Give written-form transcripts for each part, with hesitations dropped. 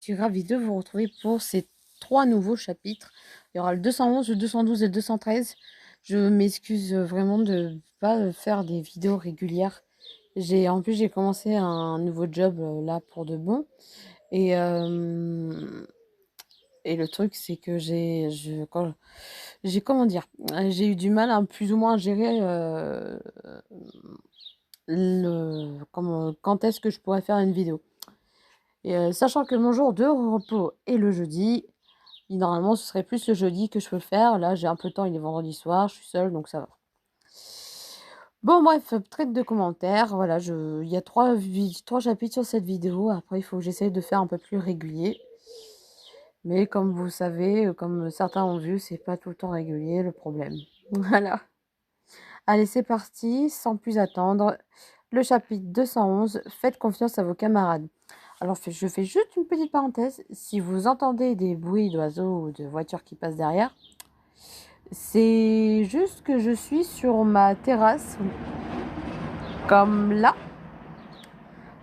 suis ravie de vous retrouver pour ces 3 nouveaux chapitres. Il y aura le 211, le 212 et le 213. Je m'excuse vraiment de ne pas faire des vidéos régulières. En plus, j'ai commencé un nouveau job là pour de bon. Et, et le truc, c'est que comment dire, j'ai eu du mal à plus ou moins gérer quand est-ce que je pourrais faire une vidéo. Et sachant que mon jour de repos est le jeudi, normalement ce serait plus le jeudi que je peux le faire. Là, j'ai un peu de temps, il est vendredi soir, je suis seule, donc ça va. Bon, bref, traite de commentaires. Voilà, il y a 3 chapitres sur cette vidéo. Après, il faut que j'essaye de faire un peu plus régulier. Mais comme vous savez, comme certains ont vu, c'est pas tout le temps régulier le problème. Voilà. Allez, c'est parti, sans plus attendre. Le chapitre 211, faites confiance à vos camarades. Alors, je fais juste une petite parenthèse. Si vous entendez des bruits d'oiseaux ou de voitures qui passent derrière, c'est juste que je suis sur ma terrasse, comme là,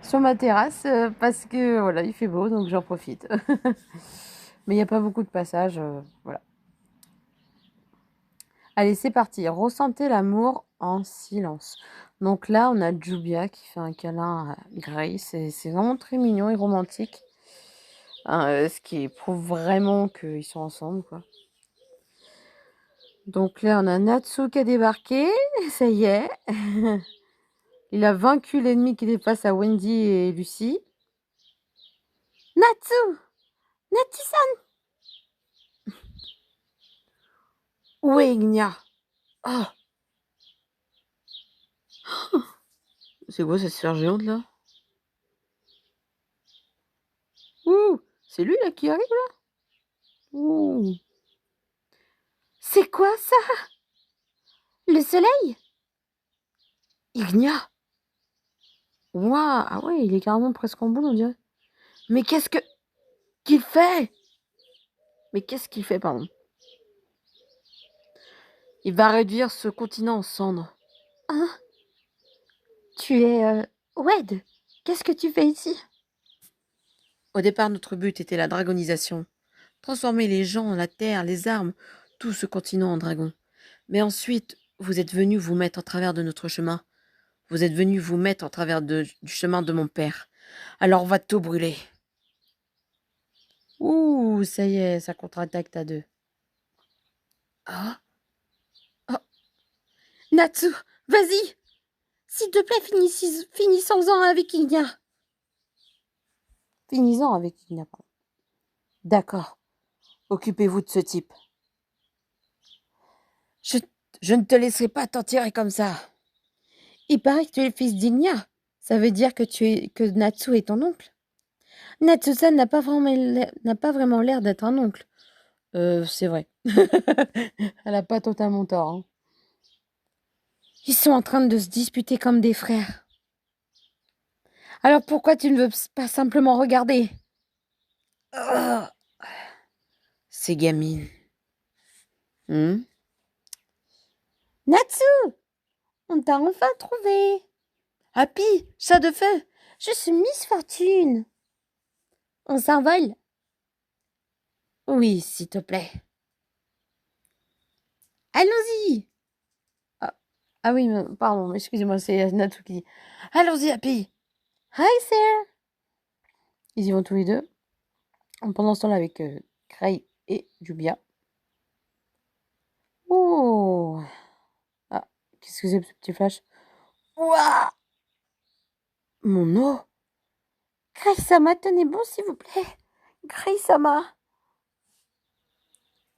sur ma terrasse, parce que voilà, il fait beau, donc j'en profite. Mais il n'y a pas beaucoup de passages, voilà. Allez, c'est parti. Ressentez l'amour en silence. Donc là, on a Jubia qui fait un câlin à Grace. C'est vraiment très mignon et romantique. Hein, ce qui prouve vraiment qu'ils sont ensemble, quoi. Donc là, on a Natsu qui a débarqué. Ça y est. Il a vaincu l'ennemi qui est face à Wendy et Lucy. Natsu! Natsu-san! Où est Ignia? Oh! C'est quoi cette sphère géante là? Ouh! C'est lui là qui arrive là? Ouh! C'est quoi ça? Le soleil? Ignia? Waouh! Ah ouais, il est carrément presque en boule, on dirait. Mais qu'est-ce qu'il fait? Mais qu'est-ce qu'il fait, pardon? Il va réduire ce continent en cendres. Hein? Tu es Wed. Qu'est-ce que tu fais ici? Au départ, notre but était la dragonisation. Transformer les gens, la terre, les armes, tout ce continent en dragon. Mais ensuite, vous êtes venus vous mettre en travers de notre chemin. Vous êtes venus vous mettre en travers du chemin de mon père. Alors on va tout brûler. Ouh, ça y est, ça contre-attaque à deux. Ah? Oh. Natsu, vas-y! S'il te plaît, finissons-en avec Igna. Finissons avec Igna, pardon. D'accord. Occupez-vous de ce type. Je ne te laisserai pas t'en tirer comme ça. Il paraît que tu es le fils d'Igna. Ça veut dire que Natsu est ton oncle. Natsu-san n'a pas vraiment l'air d'être un oncle. C'est vrai. Elle a pas totalement tort. Hein. Ils sont en train de se disputer comme des frères. Alors pourquoi tu ne veux pas simplement regarder? Oh, ces gamines. Natsu! On t'a enfin trouvé. Happy, chat de feu. Je suis Miss Fortune. On s'envole? Oui, s'il te plaît. Allons-y. Ah oui, pardon, excusez-moi, c'est Natsu qui dit. Allons-y, Happy. Hi, sir. Ils y vont tous les deux. Pendant ce temps-là, avec Gray et Jubia. Oh! Ah, qu'est-ce que c'est ce petit flash? Ouah! Mon eau! Gray-sama, tenez bon, s'il vous plaît. Gray-sama.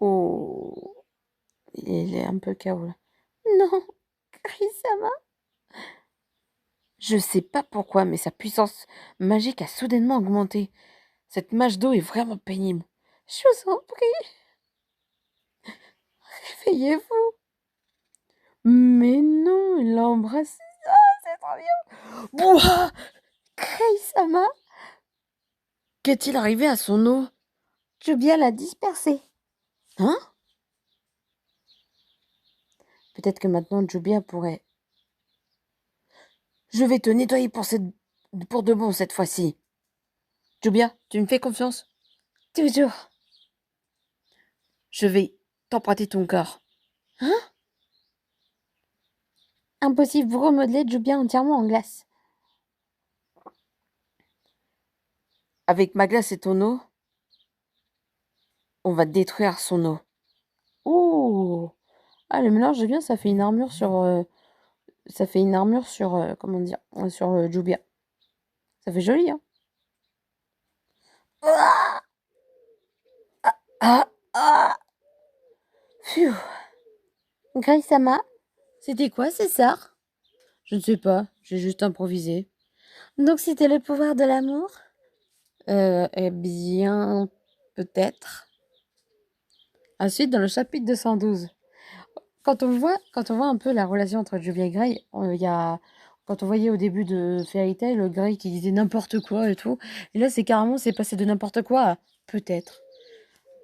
Oh! Il est un peu KO là. Non! Gray-sama. Je sais pas pourquoi, mais sa puissance magique a soudainement augmenté. Cette mage d'eau est vraiment pénible. Je vous en prie. Réveillez-vous. Mais non, il l'a embrassé. Ah, c'est trop bien. Bouah! Gray-sama. Qu'est-il arrivé à son eau? Jubia l'a dispersé. Hein? Peut-être que maintenant Jubia pourrait... Je vais te nettoyer pour de bon cette fois-ci. Jubia, tu me fais confiance? toujours. Je vais t'emprunter ton corps. Hein? Impossible, vous remodeler Jubia entièrement en glace. Avec ma glace et ton eau, on va détruire son eau. Oh! Ah, le mélange est bien, ça fait une armure sur... comment dire? Sur Jubia. Ça fait joli, hein? Ah! Ah! Ah! Phew! Grace-sama, c'était quoi, c'est ça? Je ne sais pas, j'ai juste improvisé. Donc c'était le pouvoir de l'amour? Eh bien, peut-être. Ensuite, dans le chapitre 212, quand on voit un peu la relation entre Julia et Grey, il y a, quand on voyait au début de Fairy Tail, le Grey qui disait n'importe quoi et tout, et là c'est passé de n'importe quoi à peut-être.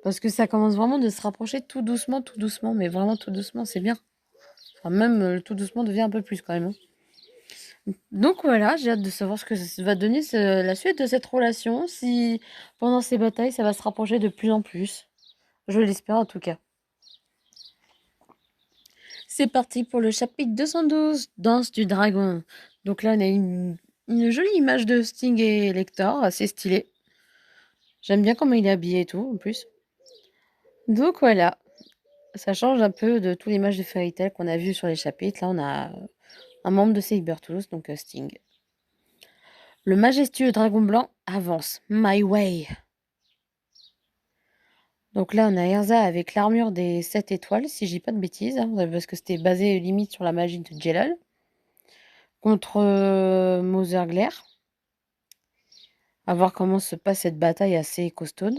Parce que ça commence vraiment de se rapprocher tout doucement, mais vraiment tout doucement, c'est bien. Enfin, même tout doucement devient un peu plus quand même, hein. Donc voilà, j'ai hâte de savoir ce que ça va donner la suite de cette relation, si pendant ces batailles ça va se rapprocher de plus en plus. Je l'espère en tout cas. C'est parti pour le chapitre 212, Danse du dragon. Donc là, on a une jolie image de Sting et Lector, assez stylée. J'aime bien comment il est habillé et tout, en plus. Donc voilà, ça change un peu de toute l'image de Fairy Tail qu'on a vu sur les chapitres. Là, on a un membre de Sabertooth, donc Sting. Le majestueux dragon blanc avance. My way. Donc là, on a Erza avec l'armure des 7 étoiles, si je dis pas de bêtises, hein, parce que c'était basé limite sur la magie de Jelal. Contre Mother Glare. À voir comment se passe cette bataille assez costaude.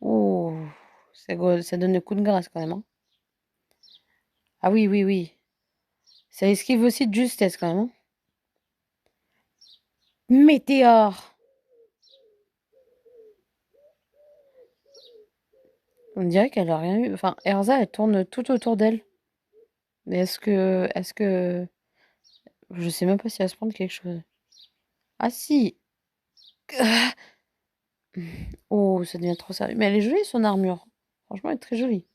Oh, ça donne le coup de grâce quand même, hein. Ah oui, oui, oui. Ça esquive aussi de justesse quand même, hein. Météore. On dirait qu'elle a rien eu. Enfin, Erza, elle tourne tout autour d'elle. Mais je sais même pas si elle va se prendre quelque chose. Ah si. Oh, ça devient trop sérieux. Mais elle est jolie son armure. Franchement, elle est très jolie.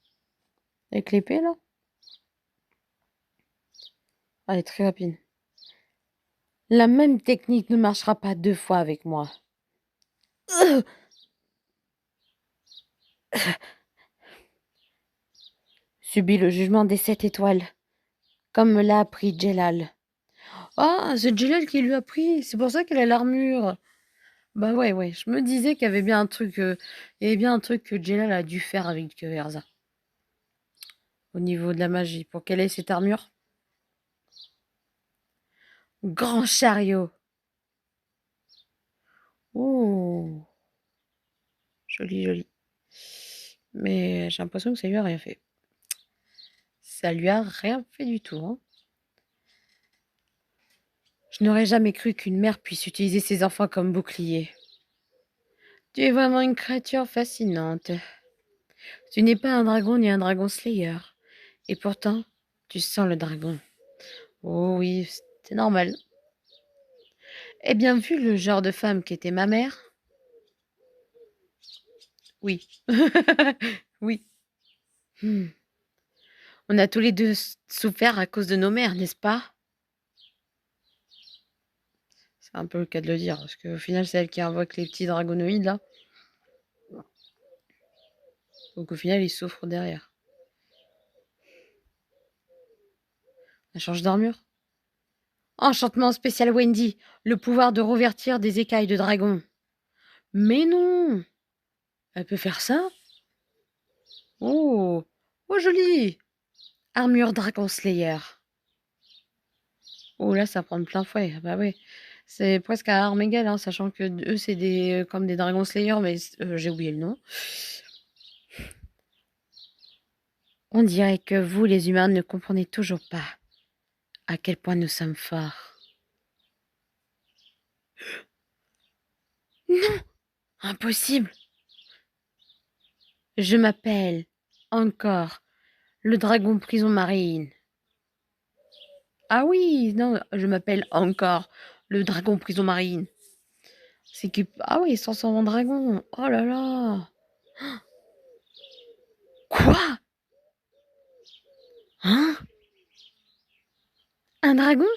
Avec l'épée là. Ah, elle est très rapide. La même technique ne marchera pas 2 fois avec moi. Subis le jugement des 7 étoiles, comme me l'a appris Jelal. Ah, c'est Jelal qui lui a pris, c'est pour ça qu'elle a l'armure. Bah ouais, ouais, je me disais qu'il y avait bien un truc, il y avait bien un truc que Jelal a dû faire avec Erza, au niveau de la magie, pour qu'elle ait cette armure. Grand chariot. Ouh, joli, joli. Mais j'ai l'impression que ça lui a rien fait. Ça lui a rien fait du tout, hein. Je n'aurais jamais cru qu'une mère puisse utiliser ses enfants comme bouclier. Tu es vraiment une créature fascinante. Tu n'es pas un dragon ni un dragon slayer. Et pourtant, tu sens le dragon. Oh oui, c'est normal. Eh bien, vu le genre de femme qu'était ma mère, oui. Oui. Hmm. On a tous les deux souffert à cause de nos mères, n'est-ce pas? C'est un peu le cas de le dire, parce qu'au final, c'est elle qui invoque les petits dragonoïdes, là. Donc au final, ils souffrent derrière. Elle change d'armure. Enchantement spécial Wendy, le pouvoir de revertir des écailles de dragon. Mais non! Elle peut faire ça? Oh! Oh, joli! Armure Dragon Slayer. Oh là, ça prend de plein fouet. Bah oui. C'est presque à armes égales, hein, sachant que eux, c'est comme des Dragon Slayer, mais j'ai oublié le nom. On dirait que vous, les humains, ne comprenez toujours pas à quel point nous sommes forts. Non! Impossible! Je m'appelle encore le dragon prison marine. Ah oui, non, je m'appelle encore le dragon prison marine. C'est que... Ah oui, il se transforme en dragon. Oh là là. Quoi? Hein? Un dragon?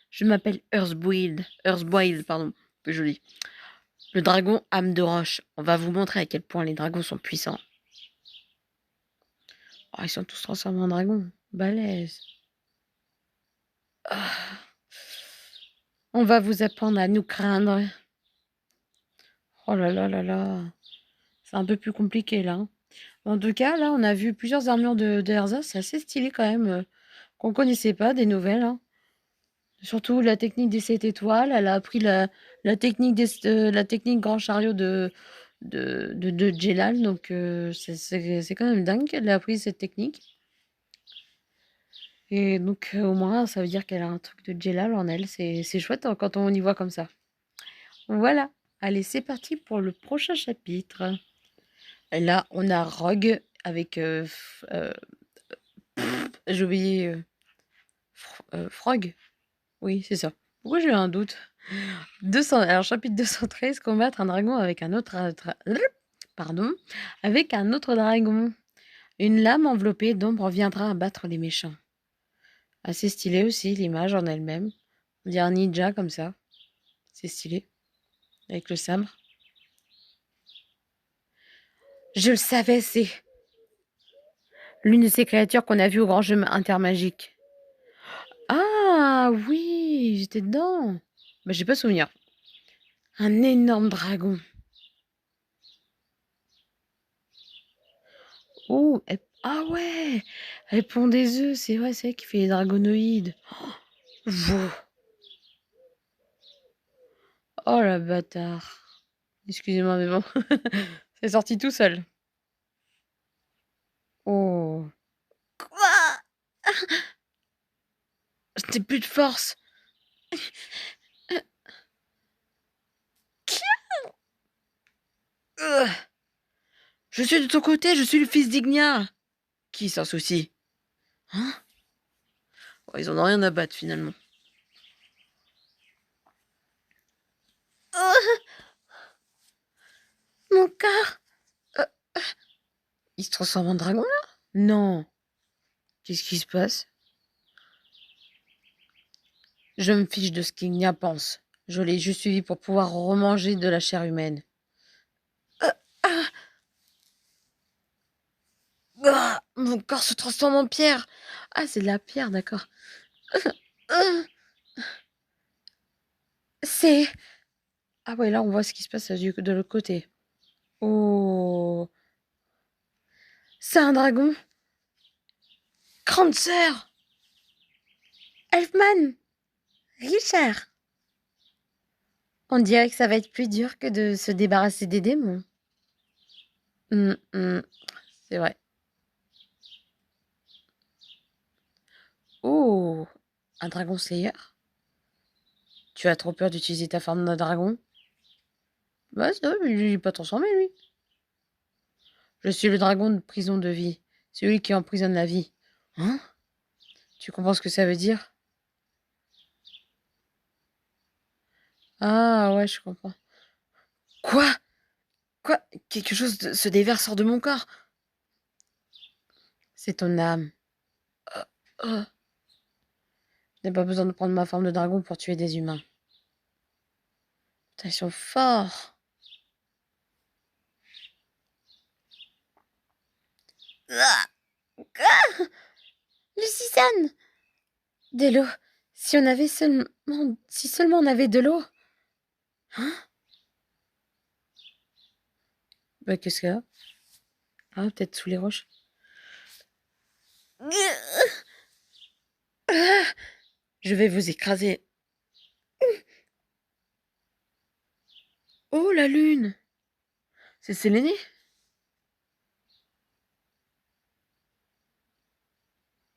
Je m'appelle Earthboil, pardon. Plus joli. Le dragon âme de roche. On va vous montrer à quel point les dragons sont puissants. Oh, ils sont tous transformés en dragons. Balèze. Ah. On va vous apprendre à nous craindre. Oh là là là là. C'est un peu plus compliqué là. En tout cas, là, on a vu plusieurs armures de Erza. C'est assez stylé quand même. Qu'on connaissait pas, des nouvelles. Hein. Surtout la technique des 7 étoiles. Elle a appris la technique la technique grand chariot de Jelal. Donc, c'est quand même dingue qu'elle ait appris cette technique. Et donc, au moins, ça veut dire qu'elle a un truc de Jelal en elle. C'est chouette hein, quand on y voit comme ça. Voilà. Allez, c'est parti pour le prochain chapitre. Et là, on a Rogue avec... j'ai oublié... Frog. Oui, c'est ça. Pourquoi j'ai eu un doute? 200, alors, chapitre 213, combattre un dragon avec un autre... pardon. Avec un autre dragon. Une lame enveloppée d'ombre viendra abattre les méchants. Assez stylé aussi, l'image en elle-même. On dirait un ninja comme ça. C'est stylé. Avec le sabre. Je le savais, c'est l'une de ces créatures qu'on a vues au grand jeu intermagique. Ah oui, j'étais dedans. Bah, j'ai pas souvenir. Un énorme dragon. Oh, ah ouais, elle pond des œufs, c'est vrai, c'est elle qui fait les dragonoïdes. Vouh. Oh la bâtard. Excusez-moi, mais bon, c'est sorti tout seul. Oh. Quoi? J'ai plus de force. Je suis de ton côté, je suis le fils d'Ignia. Qui s'en soucie? Hein? Oh, ils en ont rien à battre finalement. Oh, mon corps. Il se transforme en dragon là? Non. Qu'est-ce qui se passe? Je me fiche de ce qu'Ignia pense. Je l'ai juste suivi pour pouvoir remanger de la chair humaine. Mon corps se transforme en pierre. Ah, c'est de la pierre, d'accord. C'est... Ah ouais, là, on voit ce qui se passe de l'autre côté. Oh... C'est un dragon. Grande sœur. Elfman. Richard. On dirait que ça va être plus dur que de se débarrasser des démons. C'est vrai. Oh... Un dragon slayer. Tu as trop peur d'utiliser ta forme de dragon? Bah, c'est vrai, mais il n'est pas transformé, lui. Je suis le dragon de prison de vie. Celui qui emprisonne la vie. Hein? Tu comprends ce que ça veut dire? Ah ouais, je comprends. Quoi? Quoi? Quelque chose se déverse hors de mon corps. C'est ton âme. Oh, oh. Je n'ai pas besoin de prendre ma forme de dragon pour tuer des humains. Putain, ils sont forts. Ah, ah, Lucizane! De l'eau. Si on avait seulement... Si seulement on avait de l'eau. Hein? Bah, qu'est-ce qu'il y a? Ah, peut-être sous les roches. Je vais vous écraser. Oh, la lune! C'est Séléné?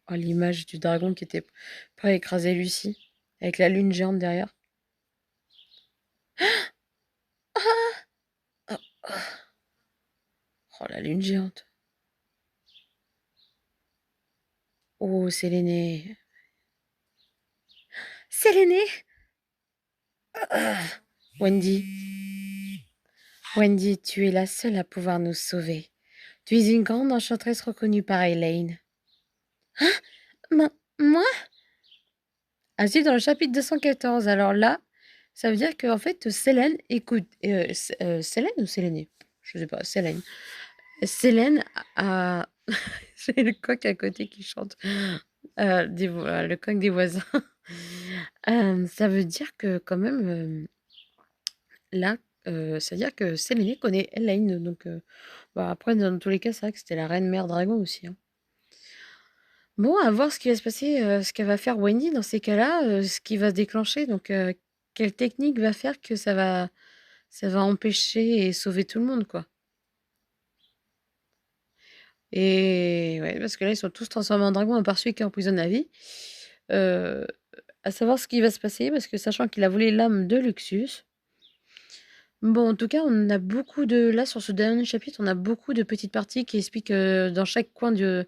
Oh, l'image du dragon qui était prêt à écraser Lucie, avec la lune géante derrière. Oh, oh. Oh, la lune géante. Oh, Séléné. Séléné! Wendy. Wendy, tu es la seule à pouvoir nous sauver. Tu es une grande enchanteresse reconnue par Elaine. Moi? Ah si, dans le chapitre 214. Alors là, ça veut dire qu'en fait, Célène écoute... Célène ou Séléné? Je sais pas, Célène. Célène a... J'ai le coq à côté qui chante. Le coq des voisins. Ça veut dire que quand même, là, ça veut dire que Séléné connaît Elaine. Donc, bah, après, dans tous les cas, c'est vrai que c'était la reine mère dragon aussi, hein. Bon, à voir ce qui va se passer, ce qu'elle va faire Wendy dans ces cas-là, ce qui va se déclencher. Donc, quelle technique va faire que ça va empêcher et sauver tout le monde, quoi. Et ouais, parce que là, ils sont tous transformés en dragon, à part celui qui emprisonne la vie. Euh, à savoir ce qui va se passer, parce que sachant qu'il a volé l'âme de Luxus. Bon, en tout cas, on a beaucoup de... Là, sur ce dernier chapitre, on a beaucoup de petites parties qui expliquent dans chaque coin de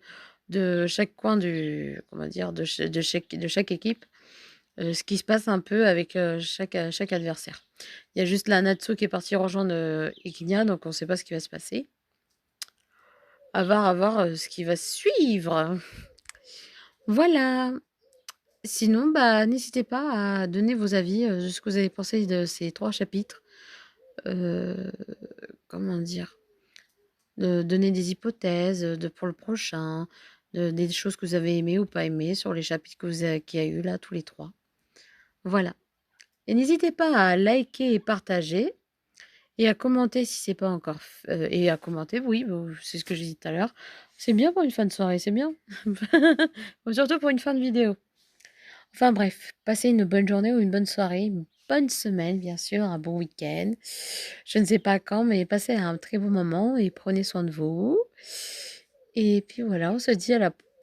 chaque coin du... Comment dire? De chaque équipe. Ce qui se passe un peu avec chaque adversaire. Il y a juste la Natsu qui est partie rejoindre Ekinia, donc on ne sait pas ce qui va se passer. À voir ce qui va suivre. Voilà. Sinon, bah, n'hésitez pas à donner vos avis de ce que vous avez pensé de ces 3 chapitres. Euh, comment dire? De donner des hypothèses pour le prochain, des choses que vous avez aimées ou pas aimées sur les chapitres qu'il y a eu là, tous les 3. Voilà. Et n'hésitez pas à liker et partager. Et à commenter si c'est pas encore et à commenter, oui, c'est ce que j'ai dit tout à l'heure. C'est bien pour une fin de soirée, c'est bien. Surtout pour une fin de vidéo. Enfin bref, passez une bonne journée ou une bonne soirée, une bonne semaine, bien sûr, un bon week-end. Je ne sais pas quand, mais passez un très bon moment et prenez soin de vous. Et puis voilà, on se dit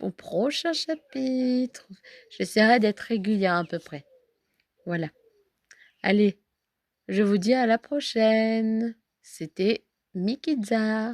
au prochain chapitre. J'essaierai d'être régulière à peu près. Voilà. Allez, je vous dis à la prochaine. C'était Mikidza.